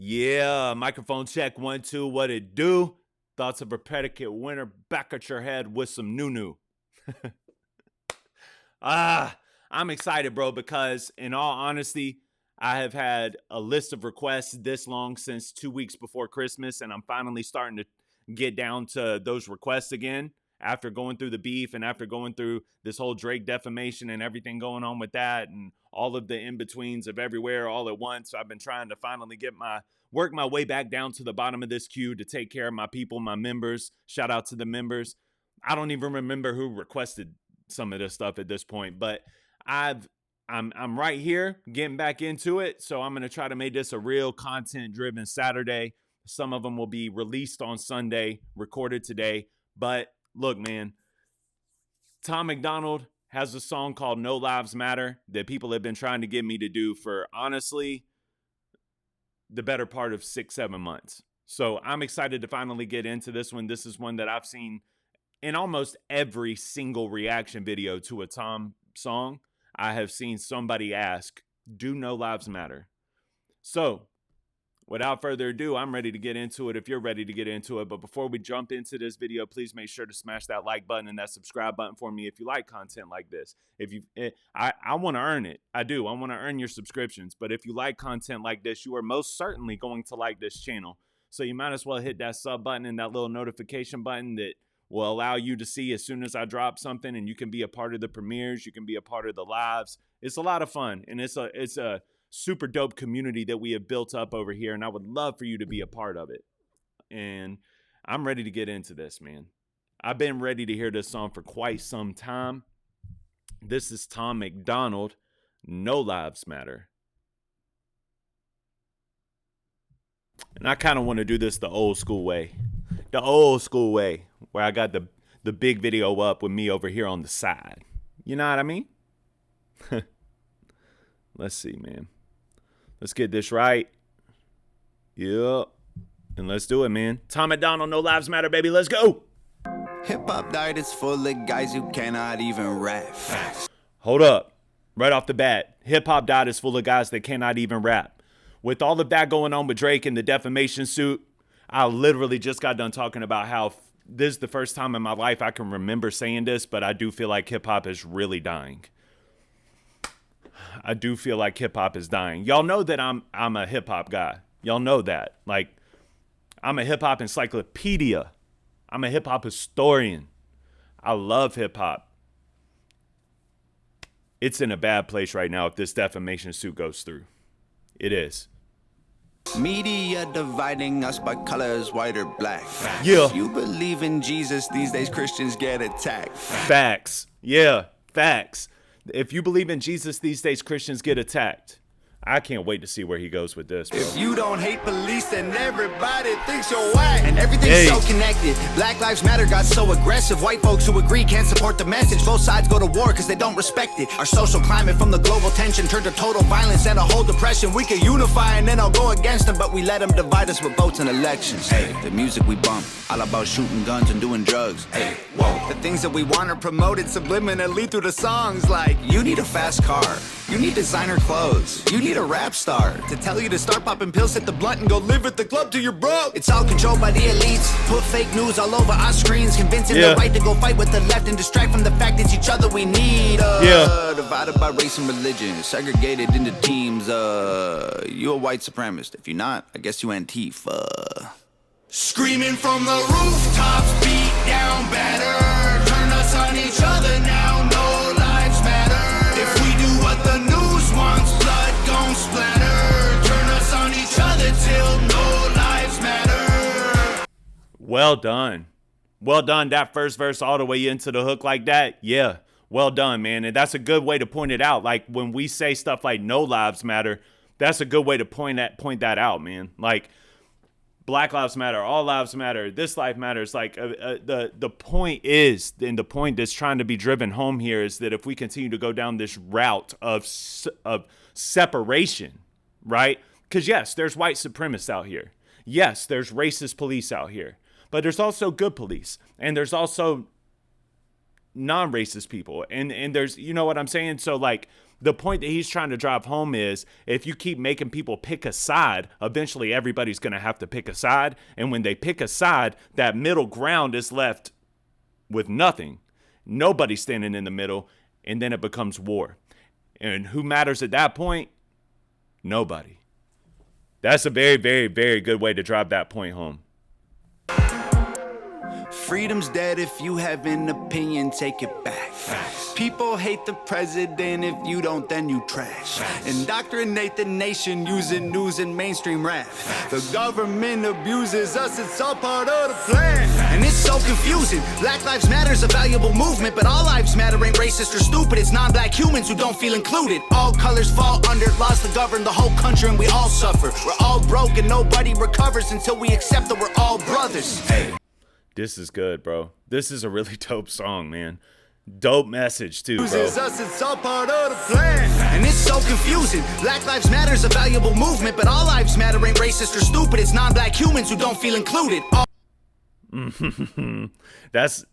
Yeah, microphone check 1 2. What it do? Thoughts of a predicate winner back at your head with some new. I'm excited, bro, because in all honesty, I have had a list of requests this long since 2 weeks before Christmas, and I'm finally starting to get down to those requests again after going through the beef and after going through this whole Drake defamation and everything going on with that and all of the in-betweens of everywhere all at once. I've been trying to finally work my way back down to the bottom of this queue to take care of my people, my members. Shout out to the members. I don't even remember who requested some of this stuff at this point, but I'm right here getting back into it. So I'm going to try to make this a real content driven Saturday. Some of them will be released on Sunday, recorded today. But look, man, Tom Macdonald has a song called No Lives Matter that people have been trying to get me to do for, honestly, the better part of 6-7 months. So I'm excited to finally get into this one. This is one that I've seen in almost every single reaction video to a Tom song. I have seen somebody ask, do No Lives Matter? So without further ado, I'm ready to get into it if you're ready to get into it. But before we jump into this video, please make sure to smash that like button and that subscribe button for me if you like content like this. I want to earn it. I do. I want to earn your subscriptions. But if you like content like this, you are most certainly going to like this channel. So you might as well hit that sub button and that little notification button that will allow you to see as soon as I drop something, and you can be a part of the premieres. You can be a part of the lives. It's a lot of fun, and it's a super dope community that we have built up over here, and I would love for you to be a part of it. And I'm ready to get into this, man. I've been ready to hear this song for quite some time. This is Tom Macdonald, No Lives Matter. And I kind of want to do this the old school way. The old school way, where I got the big video up with me over here on the side. You know what I mean? Let's see, man. Let's get this right. Yep. And let's do it, man. Tom Macdonald, No Lives Matter, baby. Let's go. Hip-hop diet is full of guys who cannot even rap. Hold up. Right off the bat, hip-hop diet is full of guys that cannot even rap. With all of that going on with Drake and the defamation suit, I literally just got done talking about how this is the first time in my life I can remember saying this, but I do feel like hip-hop is really dying. I do feel like hip-hop is dying. Y'all know that I'm a hip-hop guy. Y'all know that. Like, I'm a hip-hop encyclopedia. I'm a hip-hop historian. I love hip-hop. It's in a bad place right now if this defamation suit goes through. It is. Media dividing us by colors, white or black. Yeah. If you believe in Jesus, these days Christians get attacked. Facts. Yeah, facts. If you believe in Jesus these days, Christians get attacked. I can't wait to see where he goes with this, bro. If you don't hate police, then everybody thinks you're whack. And everything's so connected. Black Lives Matter got so aggressive. White folks who agree can't support the message. Both sides go to war because they don't respect it. Our social climate from the global tension turned to total violence and a whole depression. We could unify and then I'll go against them, but we let them divide us with votes and elections. Hey, the music we bump, all about shooting guns and doing drugs. Hey, whoa, the things that we want are promoted subliminally through the songs. Like, you need a fast car, you need designer clothes, you need a rap star to tell you to start popping pills, hit the blunt and go live at the club till you're broke. It's all controlled by the elites, put fake news all over our screens, convincing the right to go fight with the left and distract from the fact it's each other we need. Divided by race and religion, segregated into teams. You a white supremacist. If you're not, I guess you Antifa. Screaming from the rooftops, beat down better, turn us on each other now, no lives matter. If we do what the news wants, blood gon' splatter, turn us on each other till no lives matter. Well done. Well done. That first verse all the way into the hook like that. Yeah. Well done, man. And that's a good way to point it out. Like when we say stuff like no lives matter, that's a good way to point that out, man. Like Black Lives Matter, all lives matter, this life matters. Like the point is, and the point that's trying to be driven home here is that if we continue to go down this route of separation, right? Because yes, there's white supremacists out here. Yes, there's racist police out here. But there's also good police. And there's also non-racist people. And there's, you know what I'm saying? So like The point that he's trying to drive home is if you keep making people pick a side, eventually everybody's going to have to pick a side. And when they pick a side, that middle ground is left with nothing. Nobody standing in the middle. And then it becomes war. And who matters at that point? Nobody. That's a very, very, very good way to drive that point home. Freedom's dead. If you have an opinion, take it back. Facts. People hate the president. If you don't, then you trash. Facts. Indoctrinate the nation using news and mainstream rap. Facts. The government abuses us. It's all part of the plan. Facts. And it's so confusing. Black Lives Matter is a valuable movement, but all lives matter ain't racist or stupid. It's non-black humans who don't feel included. All colors fall under laws to govern the whole country, and we all suffer. We're all broke and nobody recovers until we accept that we're all brothers. Hey. This is good, bro. This is a really dope song, man. Dope message, too, bro. Us, it's all part of the plan. And it's so confusing. Black Lives Matter is a valuable movement, but all lives matter ain't racist or stupid. It's non-black humans who don't feel included. That's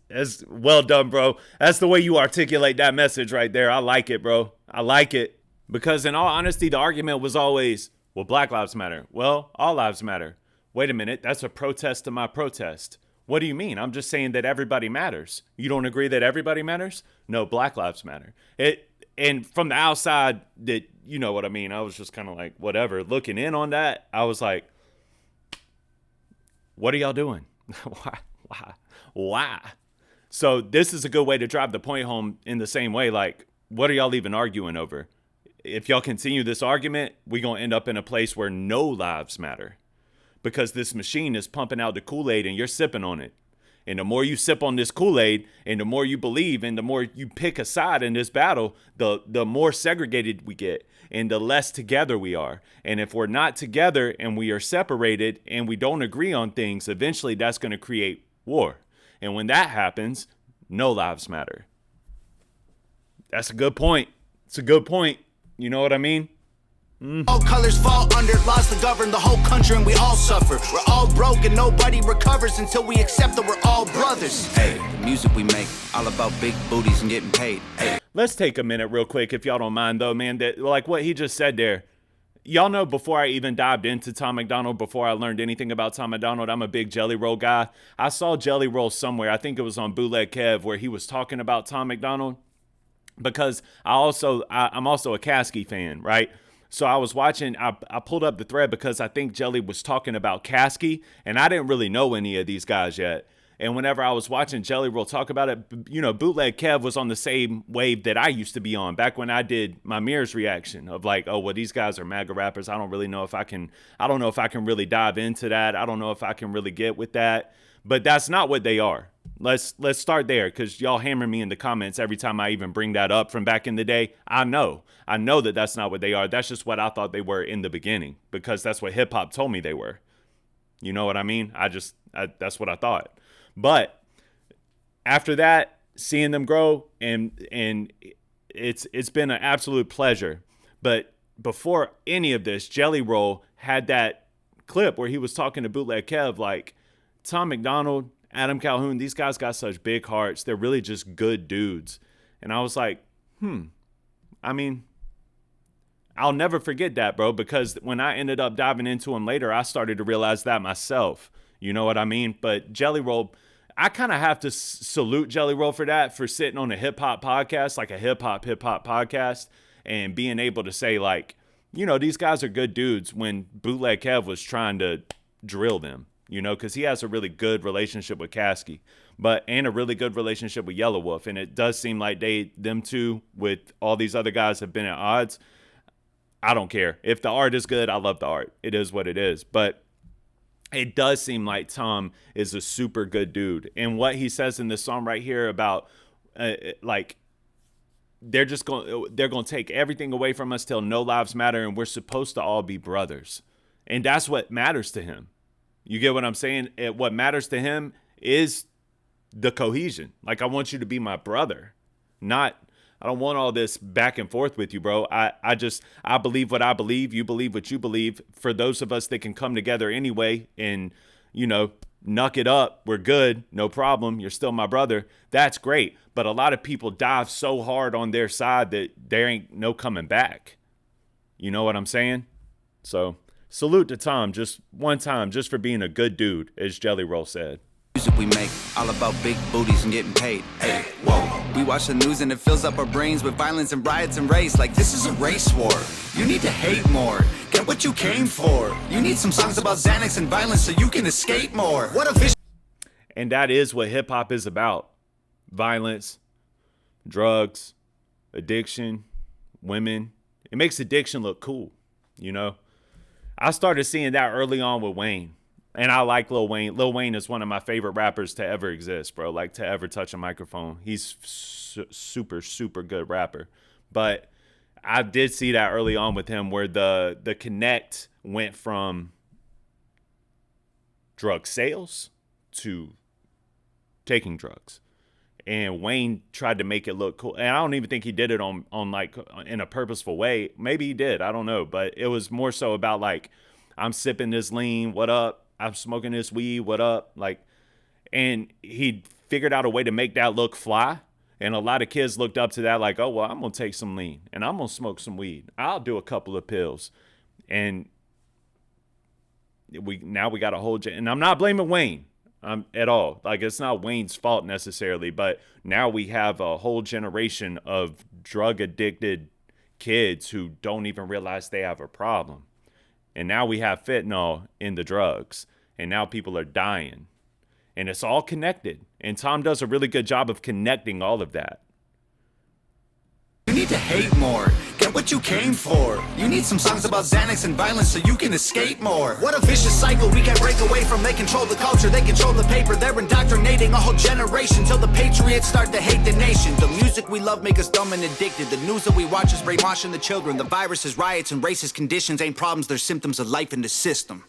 well done, bro. That's the way you articulate that message right there. I like it, bro. I like it. Because in all honesty, the argument was always, well, Black Lives Matter. Well, all lives matter. Wait a minute. That's a protest to my protest. What do you mean? I'm just saying that everybody matters. You don't agree that everybody matters? No, Black Lives Matter. And from the outside, that you know what I mean. I was just kind of like, whatever. Looking in on that, I was like, what are y'all doing? Why? So this is a good way to drive the point home in the same way. Like, what are y'all even arguing over? If y'all continue this argument, we're going to end up in a place where no lives matter. Because this machine is pumping out the Kool-Aid and you're sipping on it. And the more you sip on this Kool-Aid and the more you believe and the more you pick a side in this battle, the more segregated we get and the less together we are. And if we're not together and we are separated and we don't agree on things, eventually that's going to create war. And when that happens, no lives matter. That's a good point. It's a good point. You know what I mean? All colors fall under laws to govern the whole country, and we all suffer. We're all broke and nobody recovers until we accept that we're all brothers. Hey, the music we make, all about big booties and getting paid. Hey. Let's take a minute real quick, if y'all don't mind, though, man. That like what he just said there. Y'all know before I even dived into Tom Macdonald, before I learned anything about Tom Macdonald, I'm a big Jelly Roll guy. I saw Jelly Roll somewhere. I think it was on Bootleg Kev, where he was talking about Tom Macdonald. Because I'm also a Caskey fan, right? So I was watching, I pulled up the thread because I think Jelly was talking about Caskey, and I didn't really know any of these guys yet. And whenever I was watching Jelly Roll talk about it, you know, Bootleg Kev was on the same wave that I used to be on back when I did my Mirrors reaction of like, oh, well, these guys are MAGA rappers. I don't know if I can really dive into that. I don't know if I can really get with that. But that's not what they are. Let's start there, because y'all hammer me in the comments every time I even bring that up from back in the day. I know that that's not what they are. That's just what I thought they were in the beginning, because that's what hip hop told me they were. You know what I mean? That's what I thought. But after that, seeing them grow, and it's been an absolute pleasure. But before any of this, Jelly Roll had that clip where he was talking to Bootleg Kev like, Tom Macdonald, Adam Calhoun, these guys got such big hearts. They're really just good dudes. And I was like, I mean, I'll never forget that, bro, because when I ended up diving into them later, I started to realize that myself. You know what I mean? But Jelly Roll, I kind of have to salute Jelly Roll for that, for sitting on a hip-hop podcast, like a hip-hop podcast, and being able to say, like, you know, these guys are good dudes when Bootleg Kev was trying to drill them. You know, because he has a really good relationship with Caskey, and a really good relationship with Yellow Wolf. And it does seem like them two, with all these other guys, have been at odds. I don't care. If the art is good, I love the art. It is what it is. But it does seem like Tom is a super good dude. And what he says in this song right here about, like, they're going to take everything away from us till no lives matter, and we're supposed to all be brothers. And that's what matters to him. You get what I'm saying? What matters to him is the cohesion. Like, I want you to be my brother. I don't want all this back and forth with you, bro. I believe what I believe. You believe what you believe. For those of us that can come together anyway and, you know, Knuck it up. We're good. No problem. You're still my brother. That's great. But a lot of people dive so hard on their side that there ain't no coming back. You know what I'm saying? So salute to Tom just one time, just for being a good dude, as Jelly Roll said. Music we make, all about big booties and getting paid. Hey, whoa. We watch the news and it fills up our brains with violence and riots and race. Like this is a race war. You need to hate more. Get what you came for. You need some songs about Xanax and violence so you can escape more. What a vision. And that is what hip hop is about. Violence, drugs, addiction, women. It makes addiction look cool, you know? I started seeing that early on with Wayne. And I like Lil Wayne. Lil Wayne is one of my favorite rappers to ever exist, bro. Like, to ever touch a microphone. He's super, super good rapper. But I did see that early on with him where the connect went from drug sales to taking drugs. And Wayne tried to make it look cool. And I don't even think he did it on like in a purposeful way. Maybe he did. I don't know. But it was more so about like, I'm sipping this lean. What up? I'm smoking this weed. What up? Like, and he figured out a way to make that look fly. And a lot of kids looked up to that like, oh, well, I'm going to take some lean and I'm going to smoke some weed. I'll do a couple of pills. And we got a whole, and I'm not blaming Wayne at all. Like, it's not Wayne's fault necessarily, but now we have a whole generation of drug addicted kids who don't even realize they have a problem. And now we have fentanyl in the drugs. And now people are dying. And it's all connected. And Tom does a really good job of connecting all of that. You need to hate more. Get what you came for. You need some songs about Xanax and violence so you can escape more. What a vicious cycle we can't break away from. They control the culture, they control the paper. They're indoctrinating a whole generation till the patriots start to hate the nation. The music we love make us dumb and addicted. The news that we watch is brainwashing the children. The viruses, riots, and racist conditions ain't problems, they're symptoms of life in the system.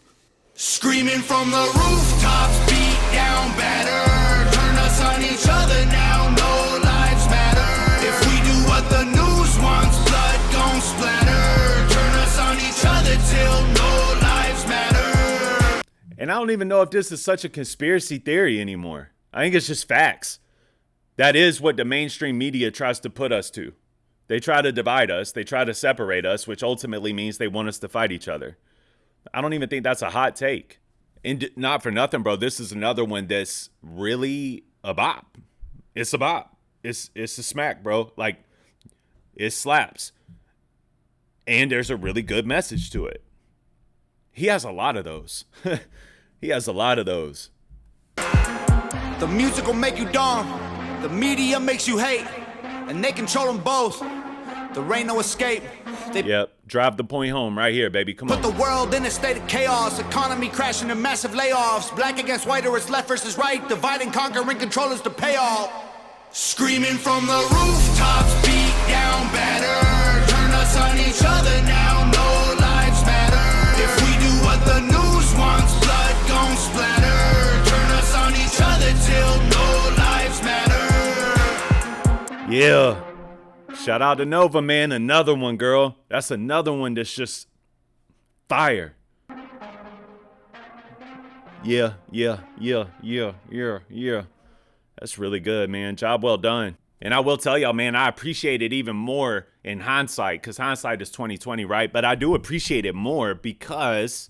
Screaming from the rooftops, beat down better. Turn us on each other now, no lives matter. If we do what the news wants, blood gon' splatter. Turn us on each other till no lives matter. And I don't even know if this is such a conspiracy theory anymore. I think it's just facts. That is what the mainstream media tries to put us to. They try to divide us. They try to separate us, which ultimately means they want us to fight each other. I don't even think that's a hot take. And not for nothing, bro. This is another one that's really a bop. It's a bop. It's a smack, bro. Like, it slaps. And there's a really good message to it. He has a lot of those. He has a lot of those. The music will make you dumb. The media makes you hate. And they control them both. There ain't no escape. Yep, drive the point home right here, baby. Come on. Put the world in a state of chaos. Economy crashing and massive layoffs. Black against white or it's left versus right. Divide and conquer and control is the payoff. Screaming from the rooftops, beat down better. Turn us on each other now, no lives matter. If we do what the news wants, blood gon' splatter. Turn us on each other till no lives matter. Yeah. Shout out to Nova, man. Another one, girl. That's another one that's just fire. Yeah. That's really good, man. Job well done. And I will tell y'all, man, I appreciate it even more in hindsight, because hindsight is 2020, right? But I do appreciate it more because,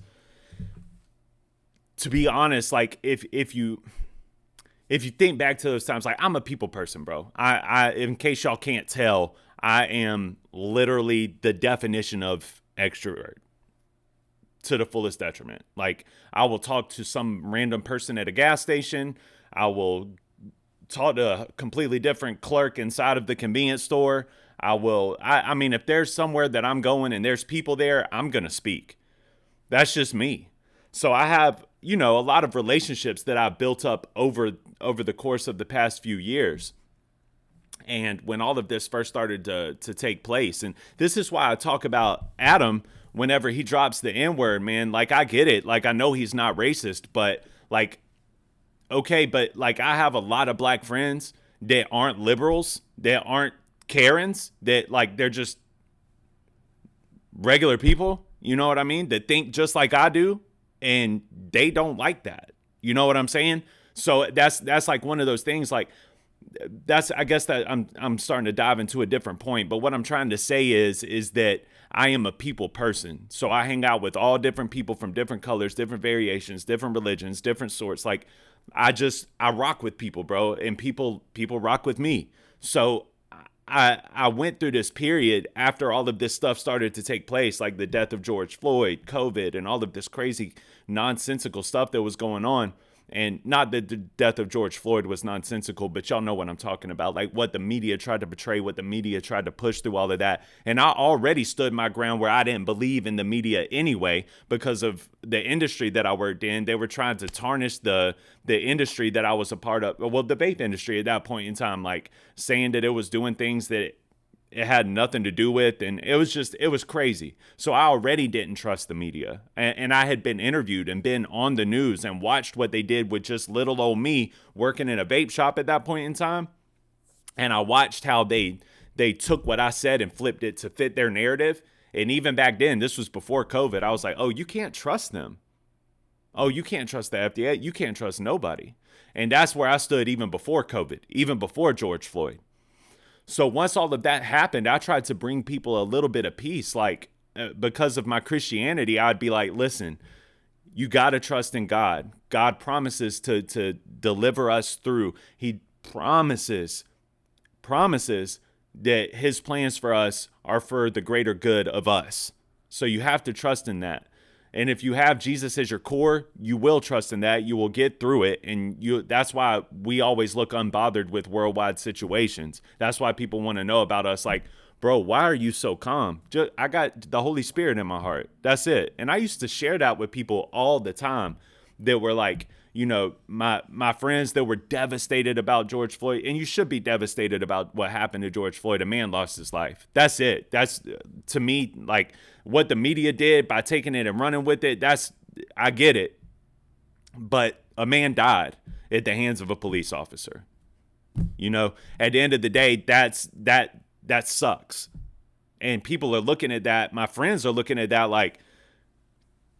to be honest, like if you think back to those times, like, I'm a people person, bro. I in case y'all can't tell, I am literally the definition of extrovert to the fullest detriment. Like, I will talk to some random person at a gas station. I will talk to a completely different clerk inside of the convenience store. I mean, if there's somewhere that I'm going and there's people there, I'm going to speak. That's just me. So I have, a lot of relationships that I've built up over the course of the past few years. And when all of this first started to take place, and this is why I talk about Adam whenever he drops the N-word, man. Like, I get it. Like, I know he's not racist, but like, okay, but like, I have a lot of black friends that aren't liberals, that aren't Karens, that like, they're just regular people. You know what I mean? That think just like I do. And they don't like that. You know what I'm saying? So that's like one of those things, like, that's, I guess that I'm starting to dive into a different point, but what I'm trying to say is that I am a people person. So I hang out with all different people from different colors, different variations, different religions, different sorts. Like, I rock with people, bro, and people rock with me. So I went through this period after all of this stuff started to take place, like the death of George Floyd, COVID, and all of this crazy nonsensical stuff that was going on. And not that the death of George Floyd was nonsensical, but y'all know what I'm talking about. Like what the media tried to portray, what the media tried to push through all of that. And I already stood my ground where I didn't believe in the media anyway because of the industry that I worked in. They were trying to tarnish the industry that I was a part of. Well, the vape industry at that point in time, like saying that it was doing things that it had nothing to do with, and it was crazy. So I already didn't trust the media, and I had been interviewed and been on the news and watched what they did with just little old me working in a vape shop at that point in time, and I watched how they took what I said and flipped it to fit their narrative. And even back then, this was before COVID, I was like, oh, you can't trust them. Oh, you can't trust the FDA. You can't trust nobody. And that's where I stood even before COVID, even before George Floyd. So once all of that happened, I tried to bring people a little bit of peace. Like, because of my Christianity, I'd be like, listen, you got to trust in God. God promises to deliver us through. He promises that his plans for us are for the greater good of us. So you have to trust in that. And if you have Jesus as your core, you will trust in that. You will get through it. And that's why we always look unbothered with worldwide situations. That's why people want to know about us. Like, bro, why are you so calm? I got the Holy Spirit in my heart. That's it. And I used to share that with people all the time that were like, you know, my friends that were devastated about George Floyd. And you should be devastated about what happened to George Floyd. A man lost his life. That's it. That's, to me, like, what the media did by taking it and running with it. I get it. But a man died at the hands of a police officer. You know, at the end of the day, that sucks. And people are looking at that. My friends are looking at that like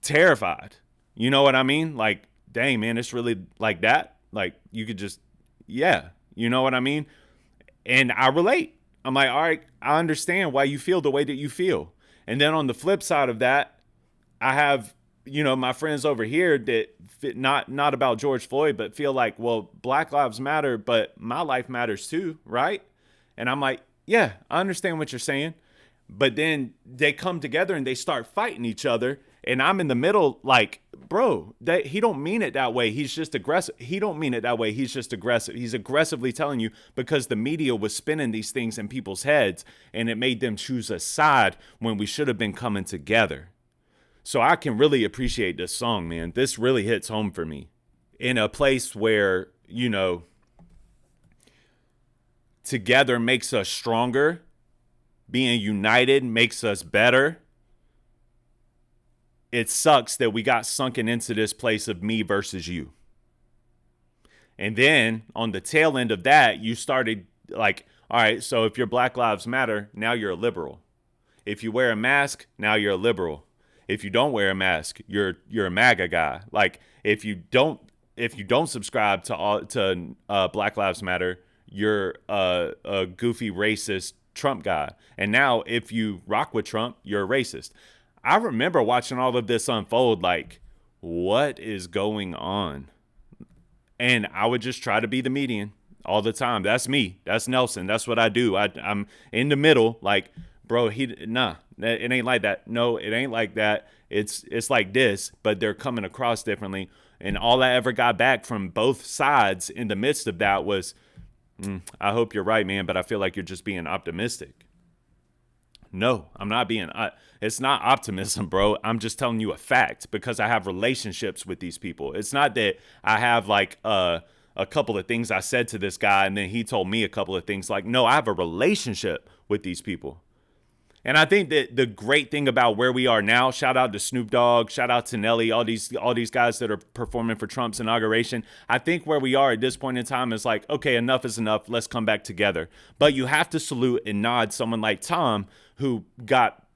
terrified. You know what I mean? Like, dang, man, it's really like that. Like, you could just, yeah, you know what I mean? And I relate. I'm like, all right, I understand why you feel the way that you feel. And then on the flip side of that, I have, you know, my friends over here that not about George Floyd, but feel like, well, Black Lives Matter, but my life matters too, right? And I'm like, yeah, I understand what you're saying. But then they come together and they start fighting each other. And I'm in the middle like, bro, he don't mean it that way. He's just aggressive. He don't mean it that way. He's just aggressive. He's aggressively telling you because the media was spinning these things in people's heads and it made them choose a side when we should have been coming together. So I can really appreciate this song, man. This really hits home for me in a place where, you know, together makes us stronger. Being united makes us better. It sucks that we got sunken into this place of me versus you. And then on the tail end of that, you started like, all right, so if you're Black Lives Matter, now you're a liberal. If you wear a mask, now you're a liberal. If you don't wear a mask, you're a MAGA guy. Like if you don't subscribe to Black Lives Matter, you're a goofy racist Trump guy. And now if you rock with Trump, you're a racist. I remember watching all of this unfold like, what is going on? And I would just try to be the median all the time. That's me. That's Nelson. That's what I do. I'm in the middle like, bro, it ain't like that. No, it ain't like that. It's like this, but they're coming across differently. And all I ever got back from both sides in the midst of that was, I hope you're right, man, but I feel like you're just being optimistic. No, I'm not being, it's not optimism, bro. I'm just telling you a fact because I have relationships with these people. It's not that I have like a couple of things I said to this guy and then he told me a couple of things. Like, no, I have a relationship with these people. And I think that the great thing about where we are now, shout out to Snoop Dogg, shout out to Nelly, all these guys that are performing for Trump's inauguration. I think where we are at this point in time is like, okay, enough is enough. Let's come back together. But you have to salute and nod someone like Tom, who got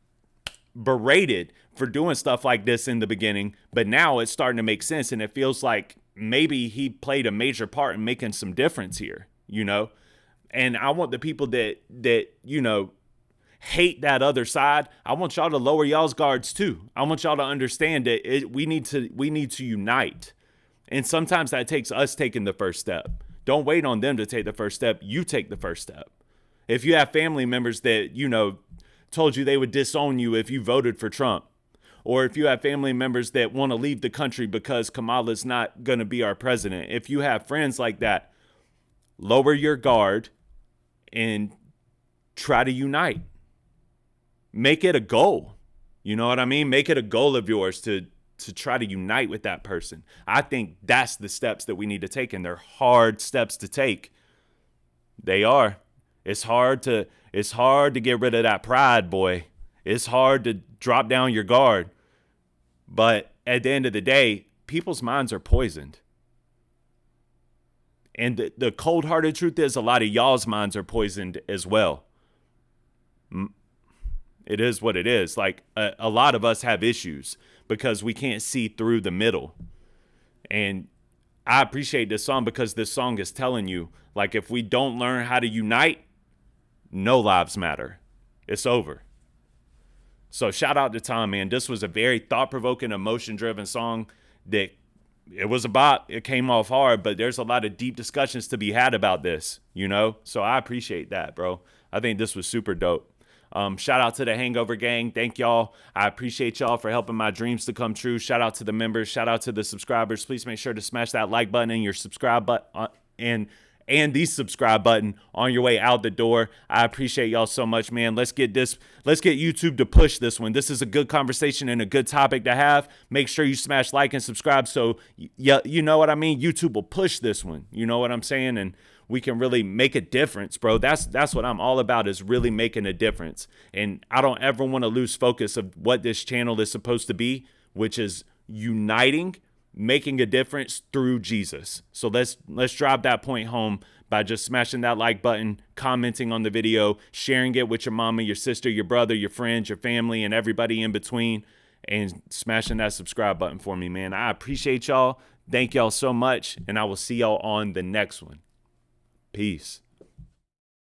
berated for doing stuff like this in the beginning. But now it's starting to make sense. And it feels like maybe he played a major part in making some difference here, you know? And I want the people that you know, hate that other side, I want y'all to lower y'all's guards too. I want y'all to understand that we need to unite. And sometimes that takes us taking the first step. Don't wait on them to take the first step. You take the first step. If you have family members that, you know, told you they would disown you if you voted for Trump, or if you have family members that want to leave the country because Kamala's not going to be our president, if you have friends like that, lower your guard and try to unite. Make it a goal. You know what I mean? Make it a goal of yours to try to unite with that person. I think that's the steps that we need to take, and they're hard steps to take. They are. It's hard to get rid of that pride, boy. It's hard to drop down your guard. But at the end of the day, people's minds are poisoned. And the cold-hearted truth is a lot of y'all's minds are poisoned as well. It is what it is. Like a lot of us have issues because we can't see through the middle. And I appreciate this song because this song is telling you, like, if we don't learn how to unite, no lives matter. It's over. So shout out to Tom, man. This was a very thought-provoking, emotion-driven song that it came off hard, but there's a lot of deep discussions to be had about this, you know? So I appreciate that, bro. I think this was super dope. Shout out to the Hangover Gang. Thank y'all. I appreciate y'all for helping my dreams to come true. Shout out to the members. Shout out to the subscribers. Please make sure to smash that like button and your subscribe button and the subscribe button on your way out the door. I appreciate y'all so much, man. Let's get YouTube to push this one. This is a good conversation and a good topic to have. Make sure you smash like and subscribe so you know what I mean? YouTube will push this one. You know what I'm saying? And we can really make a difference, bro. That's what I'm all about, is really making a difference. And I don't ever want to lose focus of what this channel is supposed to be, which is uniting, making a difference through Jesus. So let's drive that point home by just smashing that like button, commenting on the video, sharing it with your mama, your sister, your brother, your friends, your family, and everybody in between, and smashing that subscribe button for me, man. I appreciate y'all. Thank y'all so much, and I will see y'all on the next one. Peace.